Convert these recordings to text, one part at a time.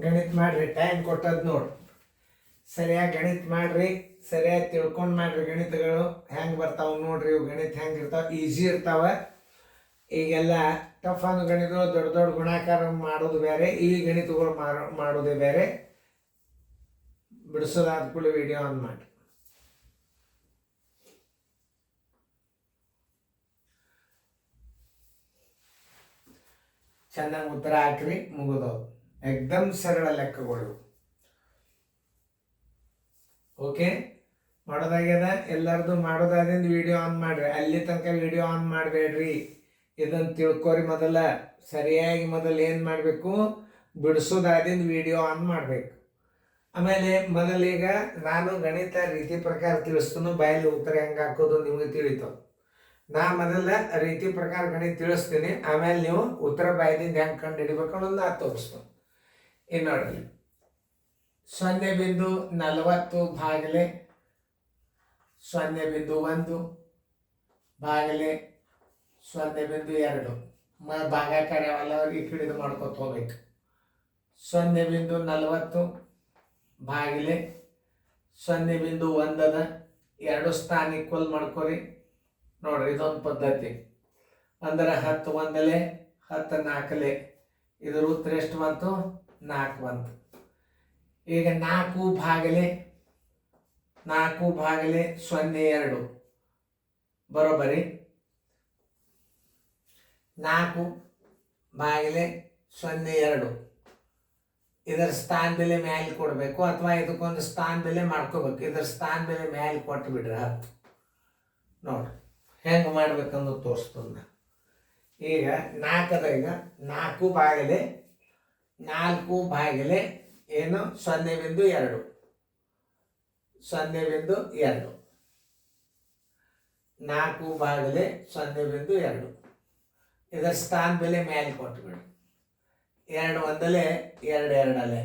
ಗಣಿತ ಮಾಡ್ರಿ, ಟೈಮ್ ಕೊಟ್ಟದ್ ನೋಡಿ. ಸರಿಯಾಗಿ ಗಣಿತ ಮಾಡ್ರಿ, ಸರಿಯಾಗಿ ತಿಳ್ಕೊಂಡು ಮಾಡ್ರಿ. ಗಣಿತಗಳು ಹೆಂಗೆ ಬರ್ತಾವೆ ನೋಡ್ರಿ. ಇವು ಗಣಿತ ಹೆಂಗೆ ಇರ್ತಾವೆ, ಈಸಿ ಇರ್ತಾವೆ. ಈಗೆಲ್ಲ ಟಫ್ ಅನ್ನೋ ಗಣಿತಗಳು ದೊಡ್ಡ ದೊಡ್ಡ ಗುಣಾಕಾರ ಮಾಡೋದು ಬೇರೆ, ಈ ಗಣಿತಗಳು ಮಾಡೋದೇ ಬೇರೆ. ಬಿಡಿಸೋದಾದ ಕೂಡ ವಿಡಿಯೋ ಆನ್ ಮಾಡಿ. ಚೆನ್ನಾಗಿ ಉತ್ತರ ಹಾಕ್ರಿ, ಮುಗಿದವು. ಎಕ್ದಮ್ ಸರಳ ಲೆಕ್ಕಗಳು. ಓಕೆ, ಮಾಡೋದಾಗ್ಯದ. ಎಲ್ಲರದು ಮಾಡೋದಾದಿಂದ ವಿಡಿಯೋ ಆನ್ ಮಾಡ್ರಿ. ಅಲ್ಲಿ ತನಕ ವಿಡಿಯೋ ಆನ್ ಮಾಡಬೇಡ್ರಿ. ಇದನ್ನು ತಿಳ್ಕೊರಿ. ಸರಿಯಾಗಿ ಮೊದಲು ಏನು ಮಾಡಬೇಕು, ಬಿಡಿಸೋದಾದಿಂದ ವಿಡಿಯೋ ಆನ್ ಮಾಡಬೇಕು. ಆಮೇಲೆ ಮೊದಲೀಗ ನಾನು ಗಣಿತ ರೀತಿ ಪ್ರಕಾರ ತಿಳಿಸ್ತೀನಿ. ಬಾಯಲ್ಲಿ ಉತ್ತರ ಹೆಂಗೆ ಹಾಕೋದು ನಿಮಗೆ ತಿಳಿತಾವೆ. ನಾ ಮೊದಲ ರೀತಿ ಪ್ರಕಾರ ಗಣಿತ ತಿಳಿಸ್ತೀನಿ, ಆಮೇಲೆ ನೀವು ಉತ್ತರ ಬಾಯದಿಂದ ಹೆಂಗೆ ಕಂಡು ಹಿಡಿಬೇಕು ಅನ್ನೋದು ನಾ ತೋರಿಸ್ತೀನಿ. ಇನ್ನು ನೋಡ್ರಿ, 0.40 ಭಾಗಲೆ 0.1 ಭಾಗಲೆ 0.2 ಭಾಗಾಕಾರ ಯಾವಲ್ಲವ್ರಿಗೆ ಹಿಡಿದು ಮಾಡ್ಕೊತ ಹೋಗ್ಬೇಕು. 0.40 ಭಾಗಲೆ 0.1 ಅದ. 2 ಸ್ಥಾನ ಈಕ್ವಲ್ ಮಾಡ್ಕೊರಿ. ನೋಡ್ರಿ, ಇದೊಂದು ಪದ್ಧತಿ. ಅಂದ್ರೆ 10 1 10 4 ಇದ್ರ ಉತ್ತರ ಎಷ್ಟು ಬಂತು? 4 ಬಂತು. ಈಗ 4 ಭಾಗಲೆ 0.2 ಬರೋಬ್ಬರಿ 4 ಭಾಗಲೆ 0.2 ಇದರ ಸ್ಥಾನ ಬೆಲೆ ಮ್ಯಾಲೆ ಕೊಡಬೇಕು, ಅಥವಾ ಇದಕ್ಕೊಂದು ಸ್ಥಾನ ಬೆಲೆ ಮಾಡ್ಕೋಬೇಕು. ಇದರ ಸ್ಥಾನ ಬೆಲೆ ಮ್ಯಾಲೆ ಕೊಟ್ಟು ಬಿಡ್ರಿ 10. ನೋಡ್ರಿ ಹೆಂಗೆ ಮಾಡ್ಬೇಕಂದು ತೋರಿಸ್ತದ. ಈಗ 4 ಅದ. ಈಗ 4 ಭಾಗಲೆ 4 ಭಾಗಲೆ ಏನು 0.2 0.2 4 ಭಾಗಲೆ 0.2 ಇದರ ಸ್ಥಾನ ಬೆಲೆ ಮ್ಯಾಲೆ ಕೊಟ್ಬಿಡಿ. 2 1 2 2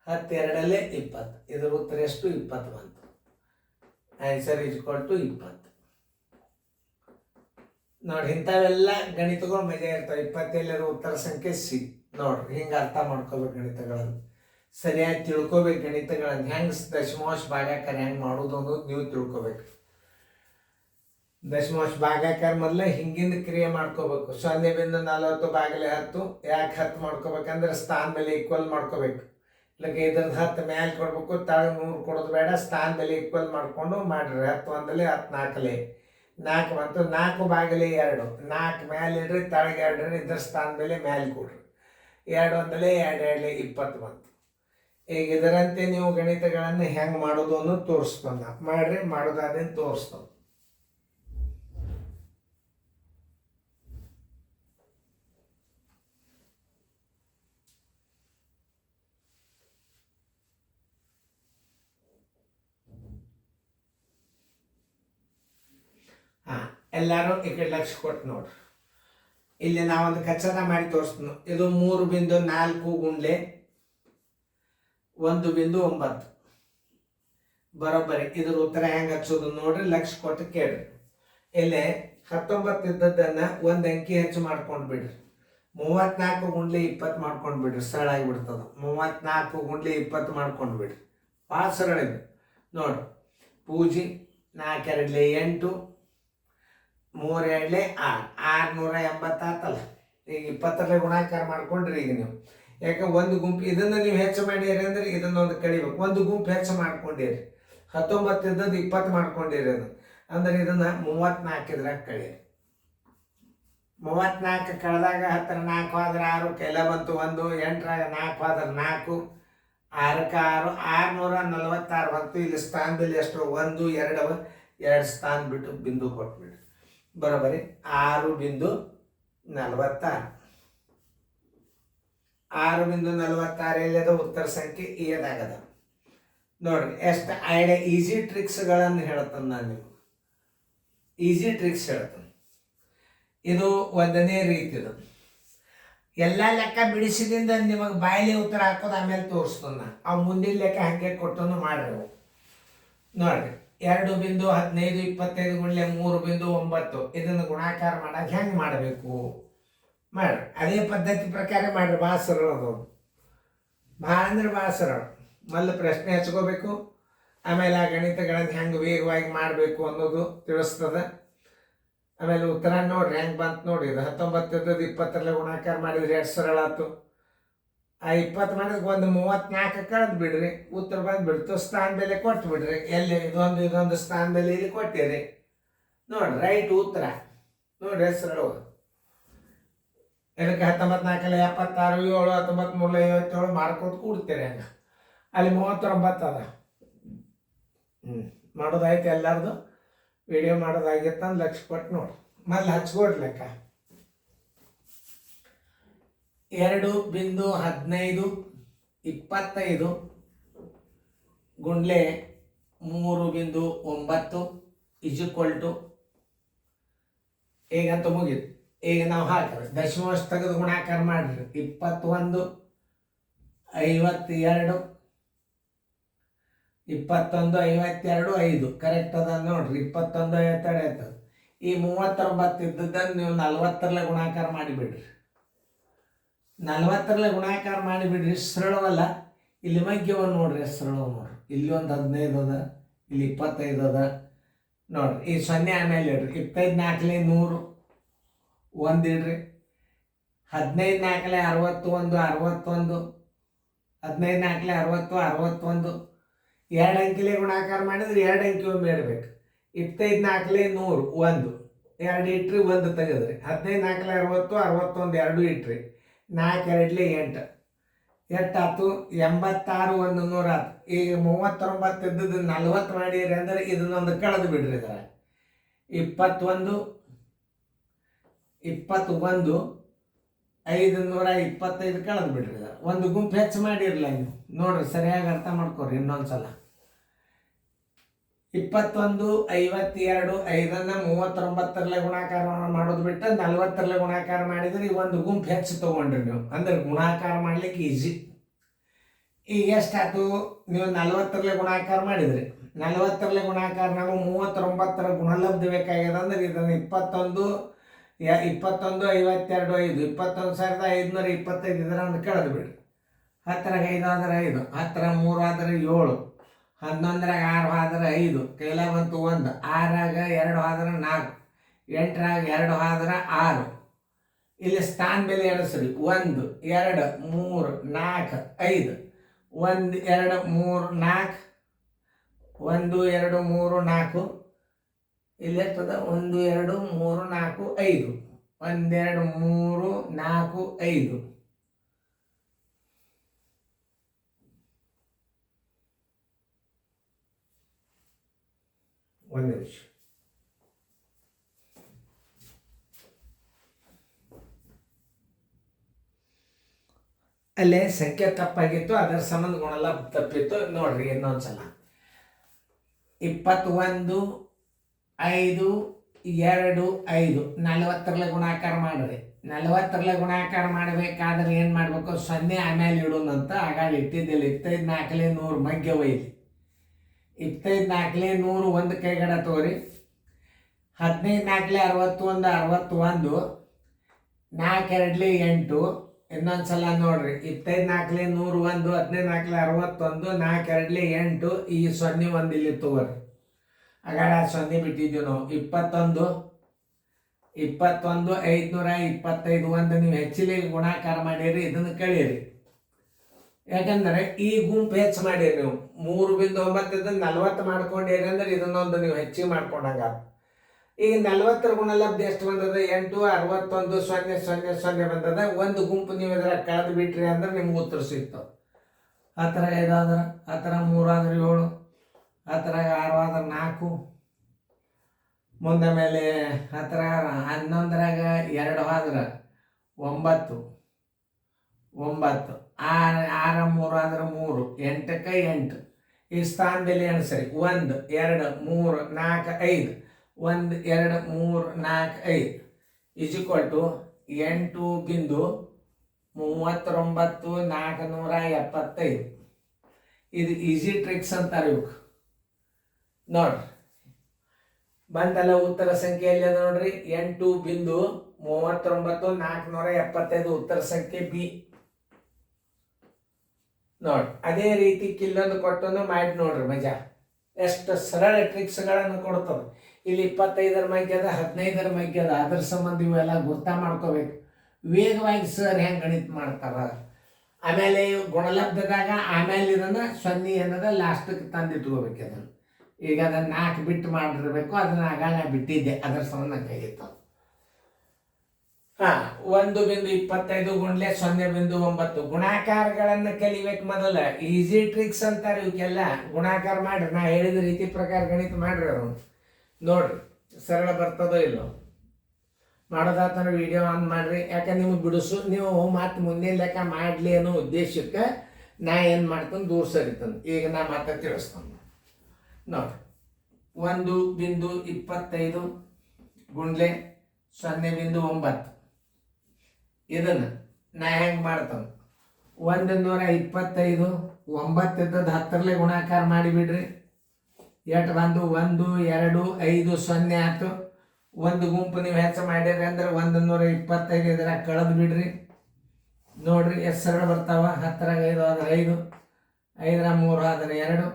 10 2 20. ಇದರ ಉತ್ತರ ಎಷ್ಟು? 20 ಬಂತು. Answer is equal to 20. ನೋಡ್ರಿ, ಇಂಥವೆಲ್ಲ ಗಣಿತಗಳು ಮಜಾ ಇರ್ತವೆ. 20 ಉತ್ತರ ಸಂಖ್ಯೆ ಸಿ. ನೋಡ್ರಿ, ಹಿಂಗೆ ಅರ್ಥ ಮಾಡ್ಕೋಬೇಕು ಗಣಿತಗಳನ್ನು. ಸರಿಯಾಗಿ ತಿಳ್ಕೊಬೇಕು ಗಣಿತಗಳನ್ನು. ಹೆಂಗೆ ದಶಮಾಂಶ ಭಾಗಾಕಾರ ಹೆಂಗೆ ಮಾಡೋದು ಅನ್ನೋದು ನೀವು ತಿಳ್ಕೊಬೇಕು. ದಶಮಾಂಶ ಭಾಗಾಕಾರ ಮೊದಲೇ ಹಿಂಗಿಂದ ಕ್ರಿಯೆ ಮಾಡ್ಕೋಬೇಕು. 0.40 ಭಾಗಲೆ 10. ಯಾಕೆ 10 ಮಾಡ್ಕೋಬೇಕಂದ್ರೆ ಸ್ಥಾನ ಬೆಲೆ ಈಕ್ವಲ್ ಮಾಡ್ಕೋಬೇಕು. ಇಲ್ಲಕ್ಕೆ ಇದ್ರದ್ದು 10 ಮ್ಯಾಲೆ ಕೊಡ್ಬೇಕು, ತಳಗೆ 100 ಕೊಡೋದು ಬೇಡ. ಸ್ಥಾನ ಬೆಲೆ ಈಕ್ವಲ್ ಮಾಡಿಕೊಂಡು ಮಾಡ್ರಿ. 10 1 10 4 ಬಂತು. 4 ಭಾಗಲೆ 2 4 ಮ್ಯಾಲೆ ಇಡ್ರಿ, ತಳಗೆ 2 ಇದ್ರ ಸ್ಥಾನ ಬೆಲೆ ಮ್ಯಾಲೆ ಕೊಡ್ರಿ. 2 1 2 2 20 ಬಂತು. ಈಗ ಇದರಂತೆ ನೀವು ಗಣಿತಗಳನ್ನು ಹೆಂಗೆ ಮಾಡೋದು ಅನ್ನೋದು ತೋರಿಸ್ಕೊಂಡ ಮಾಡ್ರಿ. ಮಾಡೋದಾದೇನು ತೋರಿಸ್ತಾವ. ಎಲ್ಲರೂ ಈ ಕಡೆ ಲಕ್ಷ ಕೊಟ್ಟು ನೋಡ್ರಿ. ಇಲ್ಲಿ ನಾವೊಂದು ಕಚ್ಚಡ ಮಾಡಿ ತೋರಿಸ್ತೀನಿ. ಇದು 3.4 ಗುಂಡ್ಲೆ 1.9 ಬರೋಬ್ಬರಿ. ಇದ್ರ ಉತ್ತರ ಹೆಂಗೆ ಹಚ್ಚೋದು ನೋಡ್ರಿ. ಲಕ್ಷ ಕೊಟ್ಟು ಕೇಳ್ರಿ. ಇಲ್ಲೇ 19 ಇದ್ದದ್ದನ್ನು ಒಂದು ಅಂಕಿ ಹೆಚ್ಚು ಮಾಡ್ಕೊಂಡು ಬಿಡ್ರಿ. 34 ಗುಂಡ್ಲೆ 20 ಮಾಡ್ಕೊಂಡು ಬಿಡ್ರಿ. ಸರಳ ಆಗಿಬಿಡ್ತದ. 34 ಗುಂಡ್ಲೆ 20 ಮಾಡ್ಕೊಂಡು ಬಿಡ್ರಿ. ಭಾಳ ಸರಳ ಇದೆ ನೋಡ್ರಿ. ಪೂಜಿ 4 2 8 3 2 6 680 ಆತಲ್ಲ. ಈಗ 20 ಗುಣಾಕಾರ ಮಾಡ್ಕೊಂಡ್ರಿ. ಈಗ ನೀವು ಯಾಕೆ ಒಂದು ಗುಂಪು ಇದನ್ನು ನೀವು ಹೆಚ್ಚು ಮಾಡಿರಿ ಅಂದ್ರೆ ಇದನ್ನೊಂದು ಕಡಿಬೇಕು. ಒಂದು ಗುಂಪು ಹೆಚ್ಚು ಮಾಡ್ಕೊಂಡಿರಿ. 19 ಇದ್ದದ್ದು 20 ಮಾಡ್ಕೊಂಡಿರಿ. ಅದು ಅಂದ್ರೆ ಇದನ್ನ 34 ಇದ್ರಾಗ ಕಳೀರಿ. 34 ಕಳೆದಾಗ 10 4 ಹೋದ್ರೆ 6 ಕೆಲ ಬಂತು 1. 8 4 ಹೋದ್ರೆ 4 6 6 646 ಬಂತು. ಇಲ್ಲಿ ಸ್ಥಾನದಲ್ಲಿ ಎಷ್ಟು? 1 2 2 ಸ್ಥಾನ ಬಿಟ್ಟು ಬಿಂದು ಕೊಟ್ಬಿಡ್ರಿ. ಬರೋಬ್ಬರಿ 6.46 6.46 ಎಲ್ಲದ ಉತ್ತರ ಸಂಖ್ಯೆ ಏದಾಗದ ನೋಡ್ರಿ. ಎಷ್ಟು ಐಡಿಯಾ ಈಸಿ ಟ್ರಿಕ್ಸ್ಗಳನ್ನು ಹೇಳ್ತಾನೆ ನಾನು ನಿಮ್ಗೆ. ಈಸಿ ಟ್ರಿಕ್ಸ್ ಹೇಳ್ತಾನೆ. ಇದು ಒಂದನೇ ರೀತಿದು. ಎಲ್ಲ ಲೆಕ್ಕ ಬಿಡಿಸಿದಿಂದ ನಿಮಗೆ ಬಾಯಲ್ಲಿ ಉತ್ತರ ಹಾಕೋದು ಆಮೇಲೆ ತೋರಿಸ್ತಾನ. ಅವು ಮುಂದಿನ ಲೆಕ್ಕ ಹಾಗೆ ಕೊಟ್ಟನು ಮಾಡ್ರಿ. ನೋಡ್ರಿ, 2.15 25 ಗುಂಡ್ಲೆ 3.9 ಇದನ್ನು ಗುಣಾಕಾರ ಮಾಡಕ್ಕೆ ಹೆಂಗೆ ಮಾಡಬೇಕು ಮಾಡ್ರಿ. ಅದೇ ಪದ್ಧತಿ ಪ್ರಕಾರ ಮಾಡ್ರಿ. ಭಾಳ ಸರಳ ಅದು. ಭಾಳ ಅಂದ್ರೆ ಭಾಳ ಸರಳ. ಮೊದಲು ಪ್ರಶ್ನೆ ಹಚ್ಕೋಬೇಕು, ಆಮೇಲೆ ಆ ಗಣಿತಗಳನ್ನು ಹೆಂಗೆ ವೇಗವಾಗಿ ಮಾಡಬೇಕು ಅನ್ನೋದು ತಿಳಿಸ್ತದೆ. ಆಮೇಲೆ ಉತ್ತರ ನೋಡ್ರಿ ಹೆಂಗೆ ಬಂತು ನೋಡಿ. ಇದು 19 ಇದ್ದದ್ದು 20 ಗುಣಾಕಾರ ಮಾಡಿದ್ರೆ ಎಷ್ಟು ಸರಳ ಆಯ್ತು. ಆ 20 ಮಾಡಿದ್ರೆ ಒಂದು 34 ಕಳೆದು ಬಿಡ್ರಿ, ಉತ್ತರ ಬಂದು ಬಿಡ್ತು. ಸ್ಥಾನ ಬೆಲೆ ಕೊಟ್ಟು ಬಿಡ್ರಿ. ಎಲ್ಲಿ ಇದೊಂದು ಸ್ಥಾನ ಬೆಲೆ ಇಲ್ಲಿ ಕೊಟ್ಟಿರಿ ನೋಡ್ರಿ, ರೈಟ್ ಉತ್ತರ ನೋಡ್ರಿ ಎಷ್ಟು ಸರಳ. ಇದಕ್ಕೆ 19 4 76 7 19 3 57 ಮಾಡ್ಕೋತ ಕೂಡ್ತೀರಿ. ಹಂಗೆ ಅಲ್ಲಿ 39 ಅದ. ಮಾಡೋದಾಯ್ತು ಎಲ್ಲರದು. ವಿಡಿಯೋ ಮಾಡೋದಾಗಿತ್ತು ಅಂದ್ರೆ ಲಕ್ಷ ಕೊಟ್ಟು ನೋಡಿ. ಮೊದಲು ಹಚ್ಕೊಡ್ರಿ ಲೆಕ್ಕ. 2.15 25 ಗುಂಡ್ಲೆ 3.9 = ಈಗಂತ ಮುಗೀತು. ಈಗ ನಾವು ಹಾಕ್ರಿ ದಶಮಾಂಶ ತೆಗೆದು ಗುಣಾಕಾರ ಮಾಡ್ರಿ. 21 52 21 52 5 ಕರೆಕ್ಟ್ ಅದ ನೋಡ್ರಿ. 21 52 ಆಯ್ತದ. ಈ 39 ಇದ್ದದ್ದನ್ನು ನೀವು 40 ಗುಣಾಕಾರ ಮಾಡಿಬಿಡ್ರಿ. 40 ಗುಣಾಕಾರ ಮಾಡಿಬಿಡ್ರಿ. ಸರಳವಲ್ಲ. ಇಲ್ಲಿ ಮಗ್ಯವ ನೋಡ್ರಿ ಎಷ್ಟು ಸರಳ ನೋಡ್ರಿ. ಇಲ್ಲಿ ಒಂದು 15 ಅದ, ಇಲ್ಲಿ 25 ಅದ ನೋಡ್ರಿ. ಈ 0 ಆಮೇಲೆ ಇಡ್ರಿ. 25 4 100 1 ಇಡ್ರಿ. 15 4 61 61 15 4 60 61 2 ಅಂಕಿಲೆ ಗುಣಾಕಾರ ಮಾಡಿದ್ರೆ 2 ಅಂಕಿ ಒಮ್ಮೆ ಇಡಬೇಕು. 25 4 100 1 2 ಇಟ್ರಿ 1 ತೆಗೆದ್ರಿ. 15 4 60 61 2 ಇಟ್ರಿ. 4 2 8 ಎಷ್ಟಾಯ್ತು? 86 100 ಆಯ್ತು. ಈಗ 39 ಇದ್ದದ್ದು 40 ಮಾಡಿರಿ ಅಂದ್ರೆ ಇದನ್ನೊಂದು ಕಳೆದು ಬಿಡ್ರಿ. ಇದರ 21 525 ಕಳೆದು ಬಿಡ್ರಿ. ಇದರ ಒಂದು ಗುಂಪು ಹೆಚ್ಚು ಮಾಡಿರಲ್ಲ ನೀವು ನೋಡ್ರಿ. ಸರಿಯಾಗಿ ಅರ್ಥ ಮಾಡ್ಕೊರಿ ಇನ್ನೊಂದ್ಸಲ. 21 52 5 39 ಗುಣಾಕಾರ ಮಾಡೋದು ಬಿಟ್ಟು 40 ಗುಣಾಕಾರ ಮಾಡಿದ್ರೆ ಈ ಒಂದು ಗುಂಪು ಹೆಚ್ಚು ತಗೊಂಡ್ರಿ ನೀವು. ಅಂದ್ರೆ ಗುಣಾಕಾರ ಮಾಡ್ಲಿಕ್ಕೆ ಈಜಿ. ಈಗ ಎಷ್ಟಾಯ್ತು? ನೀವು 40 ಗುಣಾಕಾರ ಮಾಡಿದ್ರಿ. 40 ಗುಣಾಕಾರ ನಾವು 39 ಗುಣಲಬ್ಧ ಬೇಕಾಗ್ಯದ ಅಂದ್ರೆ ಇದನ್ನು 21 52 5 21,525 ಇದರ ಒಂದು ಕಳೆದು ಬಿಡ್ರಿ. 10 5 ಆದ್ರೆ 5, 10 3 ಆದ್ರೆ 7, 11 6 ಆದ್ರೆ 5 ಕೈಲ ಬಂತು 1, 6 2 ಆದ್ರೆ 4, 8 2 ಆದ್ರೆ 6. ಇಲ್ಲಿ ಸ್ಥಾನ ಬೆಲೆ ಎಣಿಸ್ರಿ. 1 2 3 4 5 1 2 3 4 1 2 3 4 ಇಲ್ಲಿ ಎಷ್ಟದ? 1 2 3 4 5 1 2 3 4 5 ಒಂದು ನಿಮಿಷ. ಅಲ್ಲೇ ಸಂಖ್ಯೆ ತಪ್ಪಾಗಿತ್ತು, ಅದರ ಸಂಬಂಧ ಗುಣಲ್ಲ ತಪ್ಪಿತ್ತು. ನೋಡ್ರಿ ಇನ್ನೊಂದ್ಸಲ. 21 5 2 5 40 ಗುಣಾಕಾರ ಮಾಡ್ರಿ. 40 ಗುಣಾಕಾರ ಮಾಡಬೇಕಾದ್ರೆ ಏನು ಮಾಡಬೇಕು? 0 ಆಮೇಲೆ ಇಡೋಣಂತ ಆಗಾಗ ಇಟ್ಟಿದ್ದಿಲ್ಲ. 25 4 100 ಮಗ್ಯ ಒಯ್ಲಿ. 25 4 100 ಒಂದು ಕೈಗಡ ತಗೋರಿ. 15 4 61 61 4 2 8 ಇನ್ನೊಂದ್ಸಲ ನೋಡ್ರಿ. 25 4 100 1 15 4 61 4 2 8 ಈ 0 1 ಇಲ್ಲಿ ತಗೋರಿ. ಆಗಾಡ 0 ಬಿಟ್ಟಿದ್ದೀವಿ ನಾವು. 21 525 1 ನೀವು ಹೆಚ್ಚಿಗೆ ಗುಣಾಕಾರ ಮಾಡಿರಿ. ಇದನ್ನು ಕಳೀರಿ. ಯಾಕಂದ್ರೆ ಈ ಗುಂಪು ಹೆಚ್ಚು ಮಾಡಿರಿ ನೀವು. 3.9 40 ಮಾಡ್ಕೊಂಡಿರಿ ಅಂದ್ರೆ ಇದನ್ನೊಂದು ನೀವು ಹೆಚ್ಚಿಗೆ ಮಾಡ್ಕೊಂಡಂಗ. ಈಗ 40 ಗುಣಲಬ್ಧ ಎಷ್ಟು ಬಂದದ? 8 61 0 0 0 ಬಂದದ. ಒಂದು ಗುಂಪು ನೀವು ಇದರ ಕಳೆದು ಬಿಟ್ರಿ ಅಂದ್ರೆ ನಿಮ್ಗೆ ಉತ್ತರ ಸಿಗ್ತವೆ. 10 5 ಆದ್ರೆ 10 3 ಆದ್ರೆ 7 10 6 ಆದ್ರೆ 4 ಮುಂದೆ ಮೇಲೆ 10 11 2 ಆದ್ರೆ 9 9 6 3 ಆದ್ರೆ 3 8 8 ಈ ಸ್ಥಾನ ಬೆಲೆ ಅನುಸರಿ 1 2 3 4 5 1 2 3 4 5 8.39,475 ಇದು ಈಸಿ ಟ್ರಿಕ್ಸ್ ಅಂತಾರೆ ಇವಕ್ಕೆ. ನೋಡ್ರಿ ಬಂದಲ್ಲ ಉತ್ತರ ಸಂಖ್ಯೆಯಲ್ಲಿ ನೋಡ್ರಿ. 8.39,475 ಉತ್ತರ ಸಂಖ್ಯೆ ಬಿ. ನೋಡಿ ಅದೇ ರೀತಿ ಕಿಲ್ಲೊಂದು ಕೊಟ್ಟನು ಮಾಡಿ ನೋಡ್ರಿ ಮಜಾ ಎಷ್ಟು ಸರಳ ಟ್ರಿಕ್ಸ್ಗಳನ್ನು ಕೊಡ್ತದೆ. ಇಲ್ಲಿ 25ರ ಮಗ್ಗೆ ಅದ, 15ರ ಮಗ್ಗೆ ಅದ, ಅದ್ರ ಸಂಬಂಧ ಇವೆಲ್ಲ ಗುರ್ತಾ ಮಾಡ್ಕೋಬೇಕು. ವೇಗವಾಗಿ ಸರ್ ಹೆಂಗೆ ಗಣಿತ ಮಾಡ್ತಾರ. ಆಮೇಲೆ ಗುಣಲಬ್ಧದಾಗ ಆಮೇಲೆ ಇದನ್ನು 0 ಅನ್ನೋದ ಲಾಸ್ಟಿಗೆ ತಂದು ಇಟ್ಕೋಬೇಕು. ಅದನ್ನು ಈಗ ಅದನ್ನು 4 ಬಿಟ್ಟು ಮಾಡಿರ್ಬೇಕು. ಅದನ್ನು ಆಗಾಗ ಬಿಟ್ಟಿದ್ದೆ, ಅದರ ಸಂಬಂಧ ಕೈಗಿತ್ತು. 1.25 ಗುಂಡ್ಲೆ 0.9 ಗುಣಾಕಾರಗಳನ್ನು ಕಲಿಬೇಕು. ಮೊದಲ ಈಸಿ ಟ್ರಿಕ್ಸ್ ಅಂತಾರೆ ಇವಕ್ಕೆಲ್ಲ. ಗುಣಾಕಾರ ಮಾಡ್ರಿ, ನಾ ಹೇಳಿದ ರೀತಿ ಪ್ರಕಾರ ಗಣಿತ ಮಾಡ್ರಿ. ಅವ್ರು ನೋಡ್ರಿ ಸರಳ ಬರ್ತದೋ ಇಲ್ಲೋ. ಮಾಡೋದಾತನ ವಿಡಿಯೋ ಆನ್ ಮಾಡ್ರಿ. ಯಾಕಂದ್ರೆ ನಿಮ್ಗೆ ಬಿಡಿಸು, ನೀವು ಮತ್ತೆ ಮುಂದಿನ ಲೆಕ್ಕ ಮಾಡಲಿ ಅನ್ನೋ ಉದ್ದೇಶಕ್ಕೆ ನಾ ಏನು ಮಾಡ್ತಾನೆ ದೂರ ಸರಿತಾನೆ. ಈಗ ನಾ ಮತ್ತೆ ತಿಳಿಸ್ತಾನೆ ನೋಡ್ರಿ. 1.25 ಗುಂಡ್ಲೆ 0.9 ಇದನ್ನು ನಾ ಹೆಂಗೆ ಮಾಡ್ತಾನೆ. 125 9 ಇದ್ದದ್ದು 10ರಲ್ಲೇ ಗುಣಾಕಾರ ಮಾಡಿಬಿಡ್ರಿ. ಎಷ್ಟು ಬಂದು 1 2 5 0 ಆಯ್ತು. ಒಂದು ಗುಂಪು ನೀವು ಹೆಚ್ಚು ಮಾಡಿರಿ ಅಂದ್ರೆ 125 ಇದ್ರಾಗ ಕಳೆದು ಬಿಡ್ರಿ. ನೋಡ್ರಿ ಎಷ್ಟು ಸರಳ ಬರ್ತಾವ. 10ರಾಗ 5 ಆದ್ರೆ 5, 5ರಾಗ 3 ಆದ್ರೆ 2,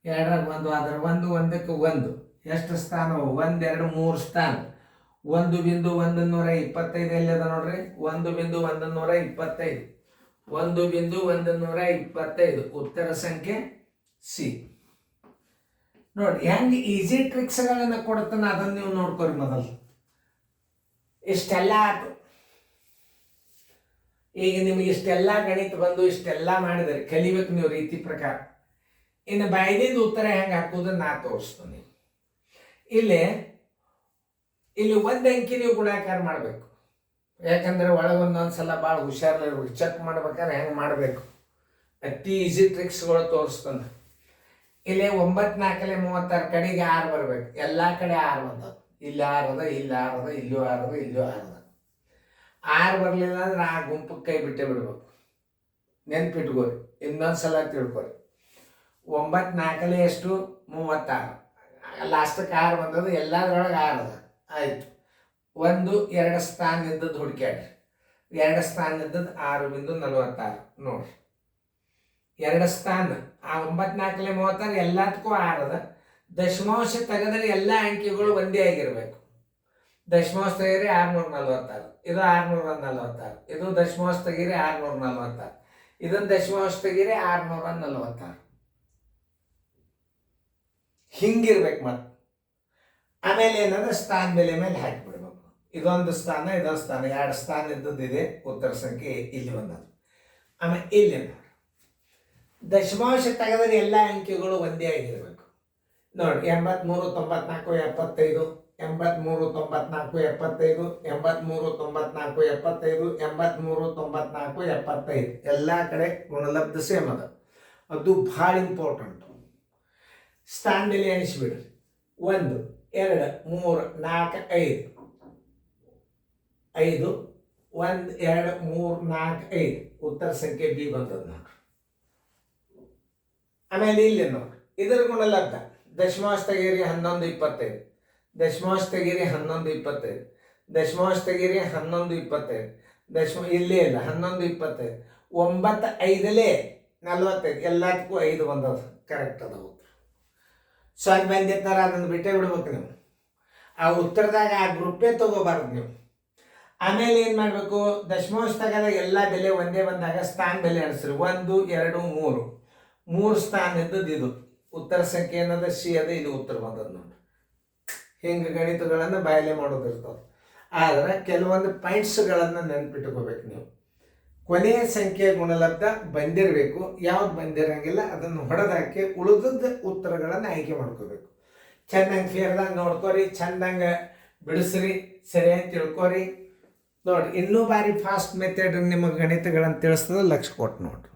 2ರಾಗ 1 ಆದ್ರೆ 1, 1ಕ್ಕೆ 1 ಎಷ್ಟು ಸ್ಥಾನವು? 1 2 3 ಸ್ಥಾನ. 1.125 ಎಲ್ಲಿದೆ ನೋಡ್ರಿ. 1.125 1.125 ಉತ್ತರ ಸಂಖ್ಯೆ ಸಿ. ನೋಡಿ ಹೆಂಗೆ ಈಸಿ ಟ್ರಿಕ್ಸ್ಗಳನ್ನು ಕೊಡ್ತಾನೆ, ಅದನ್ನು ನೀವು ನೋಡ್ಕೊರಿ ಮೊದಲು. ಇಷ್ಟೆಲ್ಲ ಆಯ್ತು. ಈಗ ನಿಮಗೆ ಇಷ್ಟೆಲ್ಲ ಗಣಿತ ಬಂದು ಇಷ್ಟೆಲ್ಲ ಮಾಡಿದರೆ ಕಲಿಬೇಕು ನೀವು ರೀತಿ ಪ್ರಕಾರ. ಇನ್ನು ಬಾಯ್ದಿಂದ ಉತ್ತರ ಹೆಂಗೆ ಹಾಕೋದನ್ನ ನಾ ತೋರಿಸ್ತೀನಿ. ಇಲ್ಲಿ ಒಂದು ಅಂಕಿ ನೀವು ಗುಣಾಕಾರ ಮಾಡಬೇಕು. ಯಾಕಂದ್ರೆ ಒಳಗೆ ಒಂದೊಂದ್ಸಲ ಭಾಳ ಹುಷಾರಿರ್ಬೇಕು. ಚೆಕ್ ಮಾಡ್ಬೇಕಾದ್ರೆ ಹೆಂಗೆ ಮಾಡಬೇಕು, ಅತಿ ಈಸಿ ಟ್ರಿಕ್ಸ್ಗಳು ತೋರಿಸ್ತಾನೆ. ಇಲ್ಲಿ 9 4 36 ಕಡೆಗೆ 6 ಬರಬೇಕು. ಎಲ್ಲ ಕಡೆ 6 ಬಂದವು. ಇಲ್ಲಿ 6 ಅದ, ಇಲ್ಲಿ 6 ಅದ, ಇಲ್ಲೂ 6 ಅದ, ಇಲ್ಲೂ 6 ಅದ. 6 ಬರಲಿಲ್ಲ ಅಂದ್ರೆ ಆ ಗುಂಪಕ್ಕೆ ಕೈ ಬಿಟ್ಟೇ ಬಿಡ್ಬೇಕು. ನೆನ್ಪಿಟ್ಕೋರಿ, ಇನ್ನೊಂದ್ಸಲ ತಿಳ್ಕೊರಿ. 9 4 ಎಷ್ಟು? 36. ಲಾಸ್ಟಕ್ಕೆ 6 ಬಂದದ್ದು, ಎಲ್ಲದ್ರೊಳಗೆ 6 ಅದ. ಆಯಿತು. 1 2 ಸ್ಥಾನ ಇದ್ದದ್ದು ಹುಡುಕ್ಯಾಡ್ರಿ. 2 ಸ್ಥಾನ ಇದ್ದದ್ದು 6.46 ನೋಡ್ರಿ. 2 ಸ್ಥಾನ ಆ 9 4 36 ಎಲ್ಲದಕ್ಕೂ 6 ಅದ. ದಶಮಾಂಶ ತೆಗೆದ್ರೆ ಎಲ್ಲ ಅಂಕಿಗಳು ಒಂದೇ ಆಗಿರ್ಬೇಕು. ದಶಮಾಂಶ ತೆಗೀರಿ 646, ಇದು 646, ಇದು ದಶಮಾಂಶ ತೆಗೀರಿ 646, ಇದನ್ನು ದಶಮಾಂಶ ತೆಗೀರಿ 646. ಹಿಂಗಿರ್ಬೇಕು. ಮತ್ತೆ ಆಮೇಲೆ ಏನಂದ್ರೆ ಸ್ಥಾನ ಬೆಲೆ ಮೇಲೆ ಹಾಕಿಬಿಡ್ಬೇಕು. ಇದೊಂದು ಸ್ಥಾನ, ಇದೊಂದು ಸ್ಥಾನ, 2 ಸ್ಥಾನ ಇದ್ದದ್ದು ಇದೆ. ಉತ್ತರ ಸಂಖ್ಯೆ ಇಲ್ಲಿ ಬಂದದ್ದು. ಆಮೇಲೆ ಇಲ್ಲಿ ದಶಮಾಂಶ ತೆಗೆದರೆ ಎಲ್ಲ ಅಂಕಿಗಳು ಒಂದೇ ಆಗಿರಬೇಕು. ನೋಡಿ 83 94 75, 83 94 75, 83 94 75, 83 94 75 ಎಲ್ಲ ಕಡೆ ಗುಣಲಬ್ಧ ಸೇಮ್ ಅದ. ಅದು ಭಾಳ ಇಂಪಾರ್ಟೆಂಟ್. ಸ್ಥಾನ ಬೆಲೆ ಎಣಿಸ್ಬಿಡ್ರಿ. 1 2 3 4 5, 5 1 2 3 4 5 ಉತ್ತರ ಸಂಖ್ಯೆ ಬಿ ಬಂದದ್ದು ನೋಡ್ರಿ. ಆಮೇಲೆ ಇಲ್ಲಿ ನೋಡ್ರಿ, ಇದರ ಗುಣಲಬ್ಧ ದಶಮಾಂಶ ತೆಗೀರಿ 11 25, ದಶಮಾಂಶ ತೆಗೀರಿ 11 25, ದಶಮಾಂಶ ತೆಗೀರಿ 11 25, ಇಲ್ಲೇ ಇಲ್ಲ 11 25, 9 5ಲೇ 45 ಎಲ್ಲದಕ್ಕೂ 5 ಬಂದದ. ಕರೆಕ್ಟ್ ಅದ ಉತ್ತರ. ಸ್ವಲ್ಪ ಬಂದಿರ್ತಾರ, ಅದನ್ನು ಬಿಟ್ಟೇ ಬಿಡ್ಬೇಕು ನೀವು. ಆ ಉತ್ತರದಾಗ ಆ ಗ್ರೂಪೇ ತಗೋಬಾರ್ದು ನೀವು. ಆಮೇಲೆ ಏನು ಮಾಡಬೇಕು? ದಶಮಾಂಶ ತೆಗೆದಾಗ ಎಲ್ಲ ಬೆಲೆ ಒಂದೇ ಬಂದಾಗ ಸ್ಥಾನ ಬೆಲೆ ಅನಿಸ್ರಿ. 1 2 3 3 ಸ್ಥಾನ ಇದ್ದದ್ದು ಇದು. ಉತ್ತರ ಸಂಖ್ಯೆ ಏನದ? ಸಿ ಅದ. ಇದು ಉತ್ತರ ಬಂದದ್ದು ನೋಡಿ. ಹಿಂಗೆ ಗಣಿತಗಳನ್ನು ಬಾಯಲೆ ಮಾಡೋದಿರ್ತವೆ. ಆದರೆ ಕೆಲವೊಂದು ಪಾಯಿಂಟ್ಸ್ಗಳನ್ನು ನೆನಪಿಟ್ಕೋಬೇಕು ನೀವು. ಕೊನೆಯ ಸಂಖ್ಯೆಯ ಗುಣಲಬ್ಧ ಬಂದಿರಬೇಕು. ಯಾವ್ದು ಬಂದಿರಂಗಿಲ್ಲ ಅದನ್ನು ಹೊಡೆದಾಕಿ ಉಳಿದದ್ದ ಉತ್ತರಗಳನ್ನು ಆಯ್ಕೆ ಮಾಡ್ಕೋಬೇಕು. ಚೆಂದಂಗೆ ಫೇರ್ದಂಗೆ ನೋಡ್ಕೋರಿ, ಚೆಂದಂಗೆ ಬಿಡಿಸ್ರಿ, ಸರಿಯಾಗಿ ತಿಳ್ಕೊರಿ. ನೋಡಿ, ಇನ್ನೂ ಬಾರಿ ಫಾಸ್ಟ್ ಮೆಥಡ್ ನಿಮಗೆ ಗಣಿತಗಳನ್ನು ತಿಳಿಸ್ತದೆ. ಲಕ್ಷ ಕೊಟ್ಟು ನೋಡ್ರಿ.